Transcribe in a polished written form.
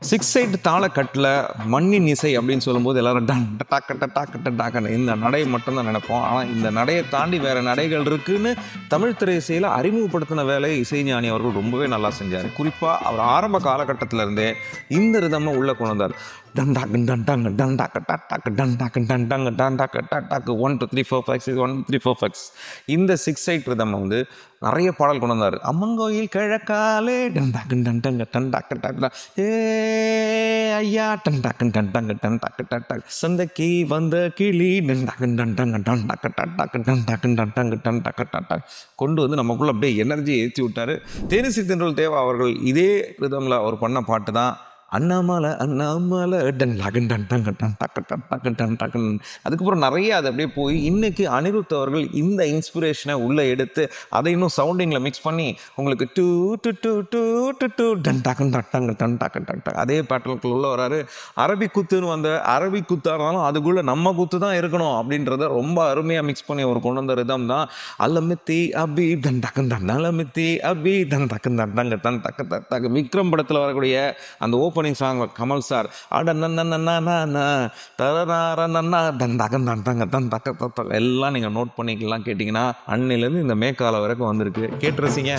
6/8 தாளக்கட்டில் மண்ணின் இசை அப்படின்னு சொல்லும்போது எல்லாரும் டன் டாக்கட்ட டாக்கட்ட டாக்கன்னு இந்த நடையை மட்டும்தான் நினைப்போம். ஆனால் இந்த நடையை தாண்டி வேறு நடைகள் இருக்குன்னு தமிழ் திரை இசையில் அறிமுகப்படுத்தின வேலையை இசைஞானி அவர்கள் ரொம்பவே நல்லா செஞ்சார். குறிப்பாக அவர் ஆரம்ப காலகட்டத்தில் இருந்தே இந்த ரிதமை உள்ளே கொண்டு வந்தார். டன் டாக்கு டன் டாங்க டன் டாக்க டாக்கு டன் டாக்கு டன் டாங்க டன் டாக்க டாக்கு 1 2 3 4 5 6 1 2 3 4 5 இந்த 6/8 ரிதம் வந்து நிறைய பாடல் கொண்டு வந்தார். அம்மங்கோயில் கிழக்காலே டன் டாக்கு டன் டங்க டன் டாக்க டாக்கு ஏ ஐயா டன் டாக்கு டன் டாங்க டன் டாக்கு டாக்கு சந்தைக்கு வந்த கிளி டன் டாக்கு டன் டாங்க டன் டாக்க டாக்கு டன் டாக்கு டன் டாங்க டன் டாக்க டாக்கு கொண்டு வந்து நமக்குள்ள அப்படியே எனர்ஜியை ஏற்றி விட்டார். தேனிசை தென்றல் தேவா அவர்கள் இதே ரிதமில் அவர் பண்ண பாட்டு தான் அண்ணாமலை அண்ணாமலை டன் டாக்கு டன் டாங்க டன் டாக்கு டாக்கு டன் டாக்கு. அதுக்கப்புறம் நிறைய அது அப்படியே போய் இன்னைக்கு அனிருத் அவர்கள் இந்த இன்ஸ்பிரேஷனை உள்ளே எடுத்து அதை இன்னும் சவுண்டிங்கில் மிக்ஸ் பண்ணி உங்களுக்கு டூ டு டூ டூ டு டூ டன் டாக்கு டாங்க டன் டாக்கு டாக் அதே பேட்டர்னுக்குள்ள உள்ள வராரு. அரபிக் குத்துன்னு வந்த அரபிக் குத்தாக இருந்தாலும் அதுக்குள்ளே நம்ம குத்து தான் இருக்கணும் அப்படின்றத ரொம்ப அருமையாக மிக்ஸ் பண்ணி அவர் கொண்டு வந்த ரிதம் தான் அல்லமித்தி அபி டன் டாக்கு டன் அல்லமித்தி அபி டன் டாக்கு டாங்க டன் டாக்கு டாக்கு. விக்ரம் படத்தில் வரக்கூடிய அந்த ஓப்பனிங் சாங் கமல் சார் அட எல்லாம் நீங்கள் நோட் பண்ணிக்கலாம். கேட்டிங்கன்னா அன்னிலேருந்து இந்த மேக்கால வரைக்கும் வந்திருக்கு. கேட்டு ரசிங்க.